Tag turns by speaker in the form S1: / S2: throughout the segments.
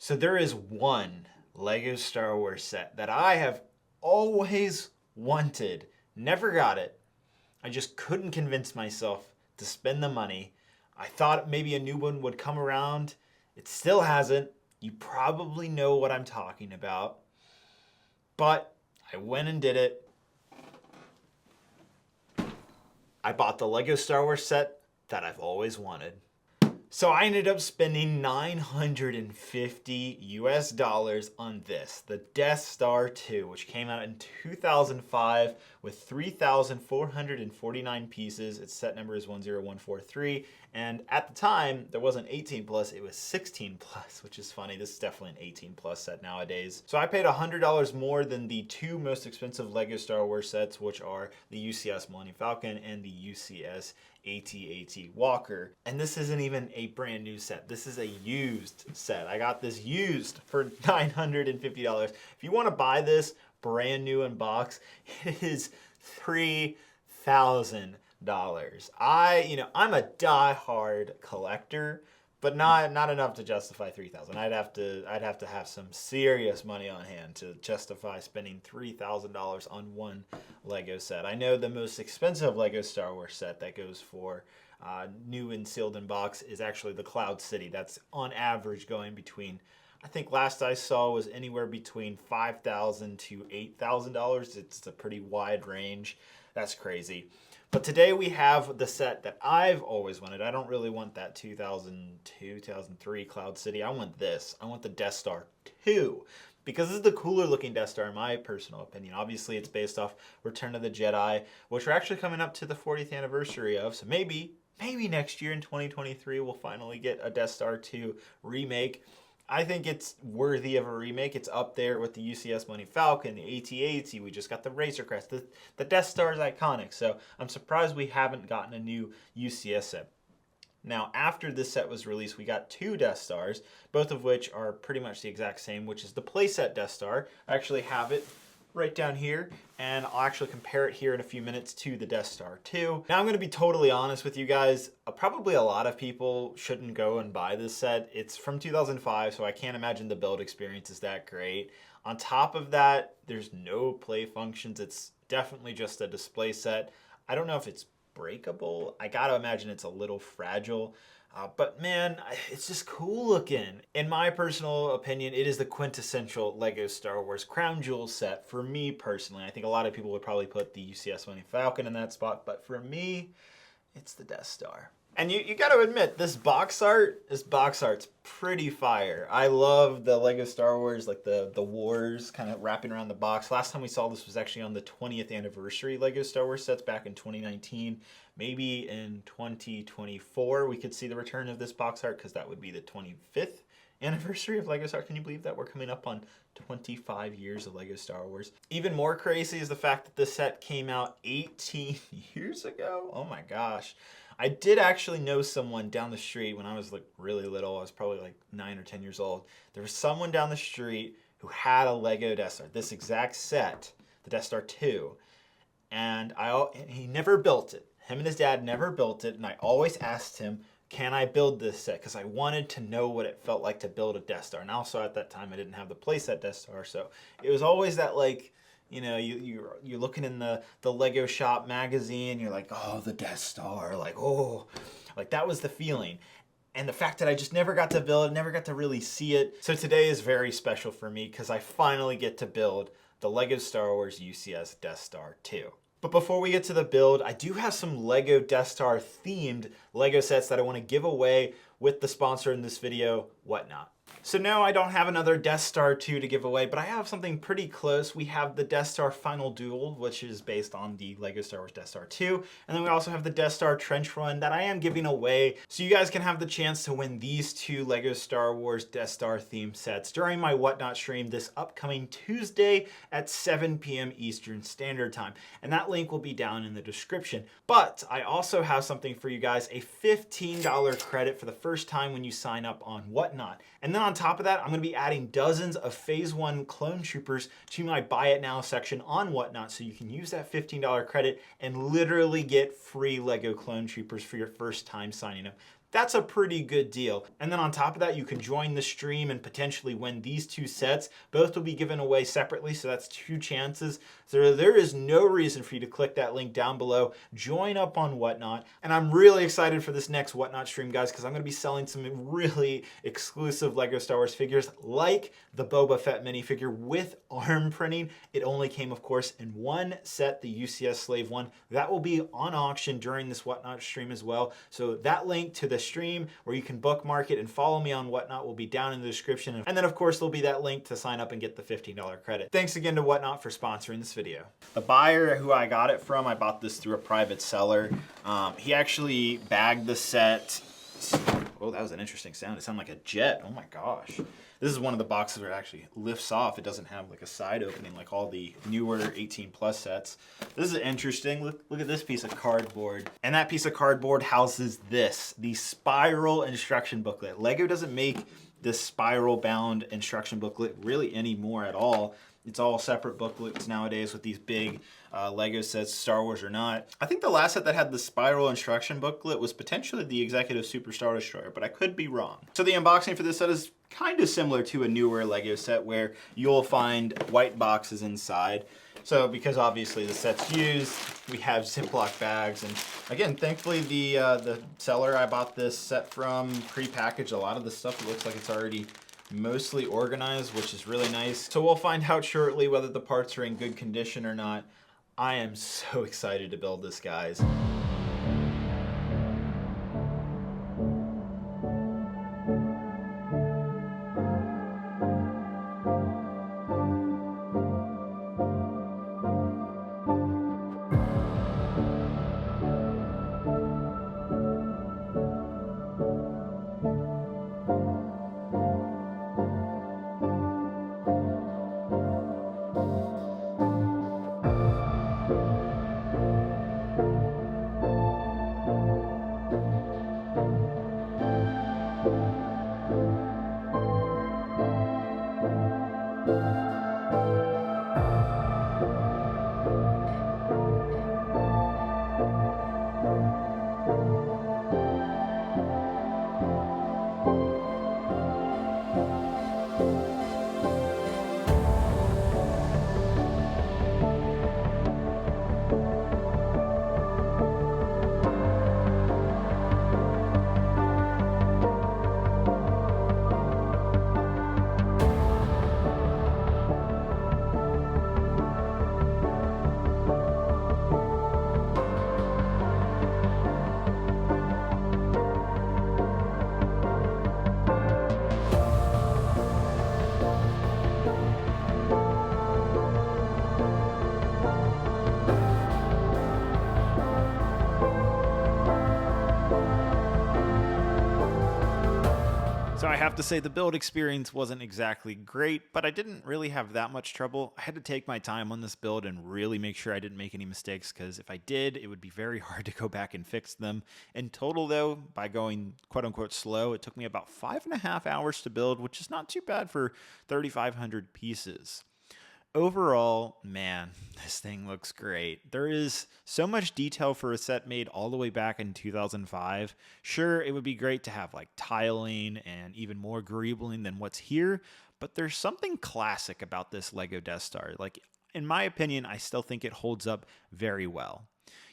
S1: So there is one Lego Star Wars set that I have always wanted, never got it. I just couldn't convince myself to spend the money. I thought maybe a new one would come around. It still hasn't. You probably know what I'm talking about. But I went and did it. I bought the Lego Star Wars set that I've always wanted. So I ended up spending $950 US on this, the Death Star 2, which came out in 2005 with 3,449 pieces. Its set number is 10143, and at the time there wasn't 18 plus, it was 16 plus, which is funny. This is definitely an 18 plus set nowadays. So I paid $100 more than the two most expensive Lego Star Wars sets, which are the UCS Millennium Falcon and the UCS AT-AT Walker. And this isn't even a brand new set. This is a used set. I got this used for $950. If you want to buy this brand new in box, it is $3,000. I'm a die-hard collector, but not enough to justify $3,000. I'd have to have some serious money on hand to justify spending $3,000 on one Lego set. I know the most expensive Lego Star Wars set that goes for new and sealed in box is actually the Cloud City. That's on average going between, I think last I saw was anywhere between $5,000 to $8,000. It's a pretty wide range. That's crazy. But today we have the set that I've always wanted. I don't really want that 2002, 2003 Cloud City. I want this. I want the Death Star 2. Because this is the cooler looking Death Star in my personal opinion. Obviously it's based off Return of the Jedi, which we're actually coming up to the 40th anniversary of. So maybe next year in 2023 we'll finally get a Death Star 2 remake. I think it's worthy of a remake. It's up there with the UCS Millennium Falcon, the AT-AT. We just got the Razor Crest. The Death Star is iconic, so I'm surprised we haven't gotten a new UCS set. Now, after this set was released, we got two Death Stars, both of which are pretty much the exact same, which is the playset Death Star. I actually have it right down here, and I'll actually compare it here in a few minutes to the Death Star 2. Now I'm going to be totally honest with you guys. Probably a lot of people shouldn't go and buy this set. It's from 2005, so I can't imagine the build experience is that great. On top of that, there's no play functions. It's definitely just a display set. I don't know if it's breakable. I gotta imagine it's a little fragile. But man, it's just cool looking. In my personal opinion, it is the quintessential Lego Star Wars crown jewel set for me personally. I think a lot of people would probably put the UCS Millennium Falcon in that spot, but for me, it's the Death Star. And you gotta admit, this box art's pretty fire. I love the Lego Star Wars, like the wars kind of wrapping around the box. Last time we saw this was actually on the 20th anniversary Lego Star Wars sets back in 2019. Maybe in 2024 we could see the return of this box art, because that would be the 25th anniversary of Lego Star. Can you believe that we're coming up on 25 years of Lego Star Wars? Even more crazy is the fact that this set came out 18 years ago. Oh my gosh. I did actually know someone down the street when I was like really little. I was probably like 9 or 10 years old. There was someone down the street who had a Lego Death Star, this exact set, the Death Star 2. And he never built it. Him and his dad never built it. And I always asked him, can I build this set? Because I wanted to know what it felt like to build a Death Star. And also at that time, I didn't have the playset Death Star. So it was always that like, you know, you're looking in the Lego Shop magazine, you're like, oh, the Death Star, like, oh, like that was the feeling. And the fact that I just never got to build it, never got to really see it. So today is very special for me because I finally get to build the Lego Star Wars UCS Death Star 2. But before we get to the build, I do have some Lego Death Star themed Lego sets that I want to give away with the sponsor in this video, Whatnot. So no, I don't have another Death Star 2 to give away, but I have something pretty close. We have the Death Star Final Duel, which is based on the Lego Star Wars Death Star 2. And then we also have the Death Star Trench Run that I am giving away. So you guys can have the chance to win these two Lego Star Wars Death Star themed sets during my Whatnot stream this upcoming Tuesday at 7 p.m. Eastern Standard Time. And that link will be down in the description. But I also have something for you guys, a $15 credit for the first time when you sign up on Whatnot. And then on top of that, I'm going to be adding dozens of Phase 1 Clone Troopers to my Buy It Now section on Whatnot, so you can use that $15 credit and literally get free Lego Clone Troopers for your first time signing up. That's a pretty good deal. And then on top of that, you can join the stream and potentially win these 2 sets. Both will be given away separately, so that's 2 chances. So there is no reason for you to click that link down below. Join up on Whatnot. And I'm really excited for this next Whatnot stream, guys, because I'm going to be selling some really exclusive LEGO Star Wars figures, like the Boba Fett minifigure with arm printing. It only came, of course, in 1 set, the UCS Slave one. That will be on auction during this Whatnot stream as well. So that link to the stream where you can bookmark it and follow me on Whatnot will be down in the description. And then, of course, there'll be that link to sign up and get the $15 credit. Thanks again to Whatnot for sponsoring this video. The buyer who I got it from, I bought this through a private seller. He actually bagged the set. Oh, that was an interesting sound. It sounded like a jet. Oh my gosh. This is one of the boxes where it actually lifts off. It doesn't have like a side opening like all the newer 18 plus sets. This is interesting. Look at this piece of cardboard. And that piece of cardboard houses this, the spiral instruction booklet. LEGO doesn't make this spiral bound instruction booklet really anymore at all. It's all separate booklets nowadays with these big LEGO sets, Star Wars or not. I think the last set that had the spiral instruction booklet was potentially the Executive Super Star Destroyer, but I could be wrong. So the unboxing for this set is kind of similar to a newer LEGO set where you'll find white boxes inside. So because obviously the set's used, we have Ziploc bags. And again, thankfully the seller I bought this set from pre-packaged a lot of the stuff. It looks like it's already mostly organized, which is really nice. So we'll find out shortly whether the parts are in good condition or not. I am so excited to build this, guys. So I have to say the build experience wasn't exactly great, but I didn't really have that much trouble. I had to take my time on this build and really make sure I didn't make any mistakes, because if I did, it would be very hard to go back and fix them. In total though, by going quote unquote slow, it took me about 5.5 hours to build, which is not too bad for 3,500 pieces. Overall, man, this thing looks great. There is so much detail for a set made all the way back in 2005. Sure, it would be great to have like tiling and even more greebling than what's here, but there's something classic about this LEGO Death Star. Like, in my opinion, I still think it holds up very well.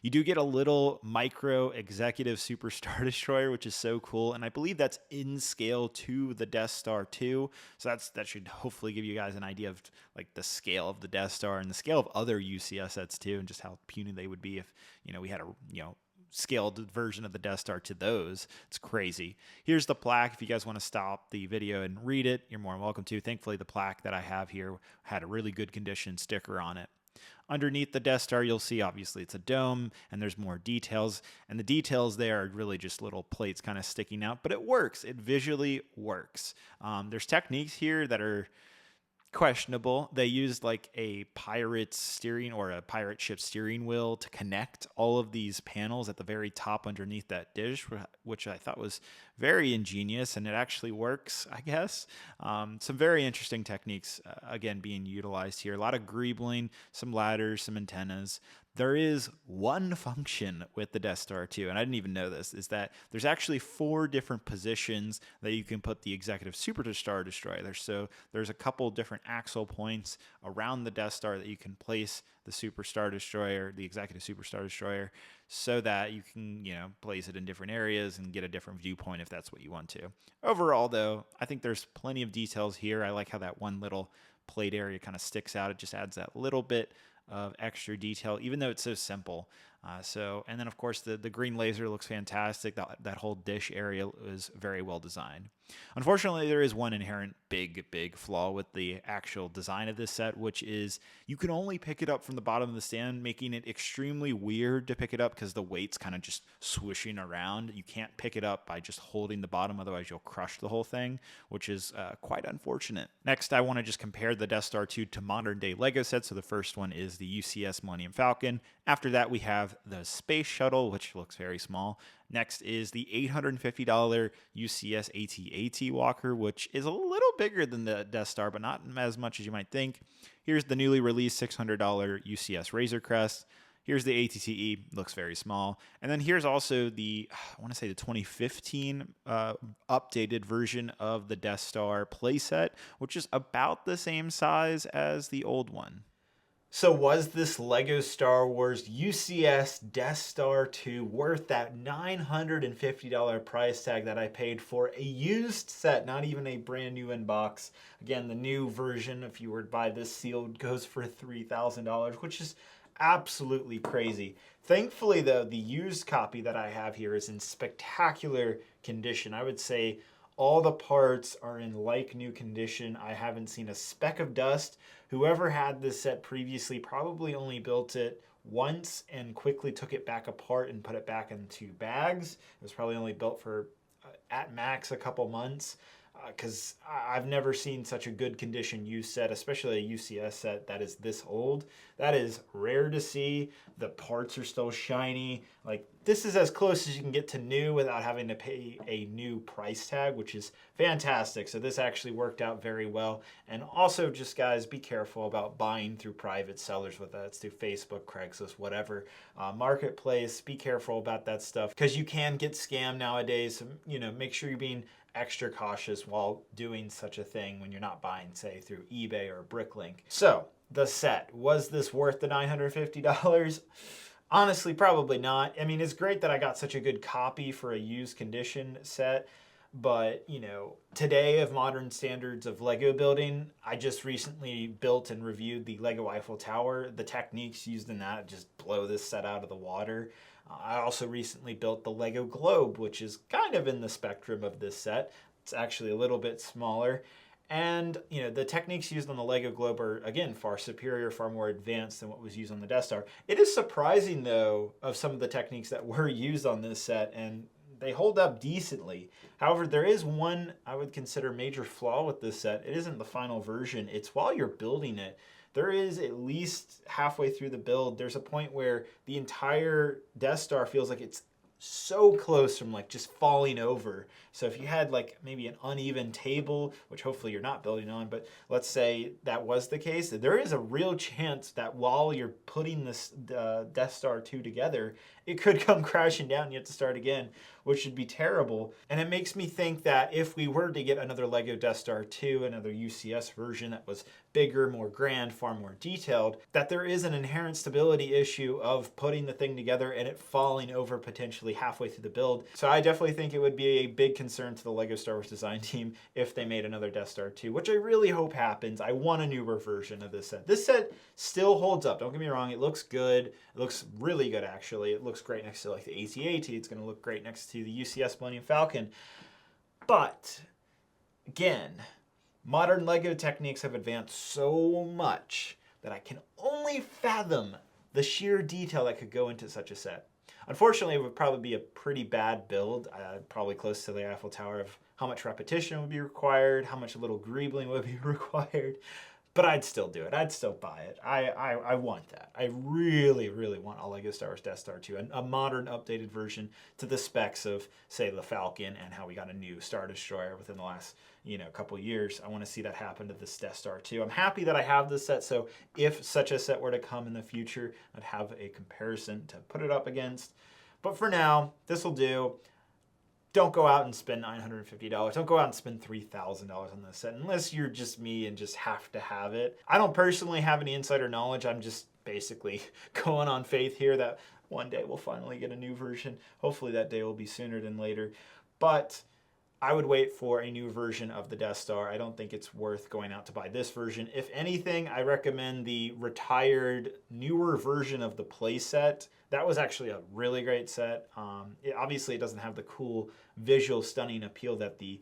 S1: You do get a little micro Executive Super Star Destroyer, which is so cool, and I believe that's in scale to the Death Star 2. So that should hopefully give you guys an idea of like the scale of the Death Star and the scale of other UCS sets too, and just how puny they would be if we had a scaled version of the Death Star to those. It's crazy. Here's the plaque. If you guys want to stop the video and read it, you're more than welcome to. Thankfully, the plaque that I have here had a really good condition sticker on it. Underneath the Death Star, you'll see obviously it's a dome and there's more details, and the details there are really just little plates kind of sticking out, but it works. It visually works. There's techniques here that are questionable. They used like a pirate steering or a pirate ship steering wheel to connect all of these panels at the very top underneath that dish, which I thought was
S2: very ingenious, and it actually works, I guess. Some very interesting techniques, again, being utilized here. A lot of greebling, some ladders, some antennas. There is one function with the Death Star 2, and I didn't even know this, is that there's actually 4 different positions that you can put the Executive Superstar Destroyer. So there's a couple different axle points around the Death Star that you can place the Superstar Destroyer, the Executive Superstar Destroyer, so that you can, place it in different areas and get a different viewpoint if that's what you want to. Overall, though, I think there's plenty of details here. I like how that one little plate area kind of sticks out. It just adds that little bit of extra detail, even though it's so simple. And then of course the green laser looks fantastic. That whole dish area is very well designed. Unfortunately, there is one inherent big flaw with the actual design of this set, which is you can only pick it up from the bottom of the stand, making it extremely weird to pick it up because the weight's kind of just swooshing around. You can't pick it up by just holding the bottom, otherwise you'll crush the whole thing, which is quite unfortunate. Next, I want to just compare the Death Star 2 to modern day LEGO sets. So the first one is the UCS Millennium Falcon. After that, we have the Space Shuttle, which looks very small. Next is the $850 UCS AT-AT Walker, which is a little bigger than the Death Star, but not as much as you might think. Here's the newly released $600 UCS Razor Crest. Here's the AT-TE, looks very small. And then here's also the 2015 updated version of the Death Star playset, which is about the same size as the old one.
S1: So was this LEGO Star Wars UCS Death Star 2 worth that $950 price tag that I paid for a used set, not even a brand new in box? Again, the new version, if you were to buy this sealed, goes for $3,000, which is absolutely crazy. Thankfully, though, the used copy that I have here is in spectacular condition. I would say all the parts are in like new condition. I haven't seen a speck of dust. Whoever had this set previously probably only built it once and quickly took it back apart and put it back into bags. It was probably only built for, at max, a couple months. Because I've never seen such a good condition used set, especially a UCS set that is this old. That is rare to see. The parts are still shiny. Like, this is as close as you can get to new without having to pay a new price tag, which is fantastic. So this actually worked out very well. And also, just guys, be careful about buying through private sellers, whether that's through Facebook, Craigslist, whatever. Marketplace, be careful about that stuff because you can get scammed nowadays. So, make sure you're being extra cautious while doing such a thing when you're not buying, say, through eBay or Bricklink. So, the set, was this worth the $950? Honestly, probably not. I mean, it's great that I got such a good copy for a used condition set, but, today of modern standards of Lego building, I just recently built and reviewed the Lego Eiffel Tower. The techniques used in that just blow this set out of the water. I also recently built the Lego Globe, which is kind of in the spectrum of this set. It's actually a little bit smaller. And, the techniques used on the Lego Globe are, again, far superior, far more advanced than what was used on the Death Star. It is surprising, though, of some of the techniques that were used on this set, and they hold up decently. However, there is one I would consider major flaw with this set. It isn't the final version. It's while you're building it. There is, at least halfway through the build, there's a point where the entire Death Star feels like it's so close from just falling over. So if you had maybe an uneven table, which hopefully you're not building on, but let's say that was the case, there is a real chance that while you're putting this Death Star 2 together, it could come crashing down and you have to start again, which would be terrible. And it makes me think that if we were to get another Lego Death Star 2, another UCS version that was bigger, more grand, far more detailed, that there is an inherent stability issue of putting the thing together and it falling over potentially halfway through the build. So I definitely think it would be a big concern to the Lego Star Wars design team if they made another Death Star 2, which I really hope happens. I want a newer version of this set. This set still holds up. Don't get me wrong. It looks good. It looks really good, actually. It looks great next to the AT-AT. It's going to look great next to the UCS Millennium Falcon. But, again, modern Lego techniques have advanced so much that I can only fathom the sheer detail that could go into such a set. Unfortunately, it would probably be a pretty bad build, probably close to the Eiffel Tower, of how much repetition would be required, how much little greebling would be required. But I'd still do it. I'd still buy it. I want that. I really, really want a LEGO Star Wars Death Star 2, a modern, updated version to the specs of, say, the Falcon, and how we got a new Star Destroyer within the last, couple years. I want to see that happen to this Death Star 2. I'm happy that I have this set, so if such a set were to come in the future, I'd have a comparison to put it up against. But for now, this will do. Don't go out and spend $950. Don't go out and spend $3,000 on this set unless you're just me and just have to have it. I don't personally have any insider knowledge. I'm just basically going on faith here that one day we'll finally get a new version. Hopefully that day will be sooner than later. But I would wait for a new version of the Death Star. I don't think it's worth going out to buy this version. If anything, I recommend the retired, newer version of the playset. That was actually a really great set. Obviously, it doesn't have the cool visual stunning appeal that the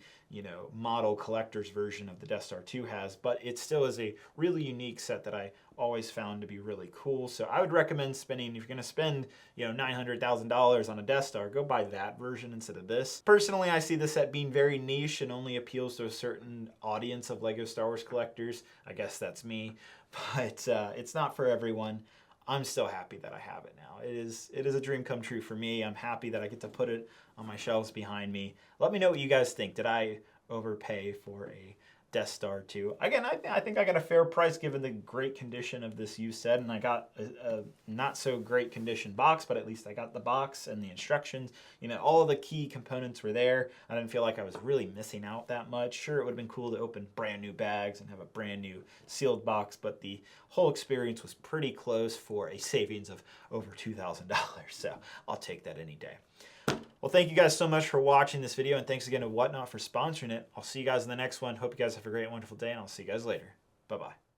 S1: model collector's version of the Death Star 2 has, but it still is a really unique set that I always found to be really cool. So I would recommend spending, if you're going to spend $900,000 on a Death Star, go buy that version instead of this. Personally, I see this set being very niche and only appeals to a certain audience of LEGO Star Wars collectors. I guess that's me, but it's not for everyone. I'm still happy that I have it now. It is a dream come true for me. I'm happy that I get to put it on my shelves behind me. Let me know what you guys think. Did I overpay for a Death Star 2? Again, I think I got a fair price given the great condition of this used set, and I got a not so great condition box, but at least I got the box and the instructions. All the key components were there. I didn't feel like I was really missing out that much. Sure, it would have been cool to open brand new bags and have a brand new sealed box, but the whole experience was pretty close for a savings of over $2,000. So I'll take that any day. Well, thank you guys so much for watching this video, and thanks again to Whatnot for sponsoring it. I'll see you guys in the next one. Hope you guys have a great, wonderful day, and I'll see you guys later. Bye-bye.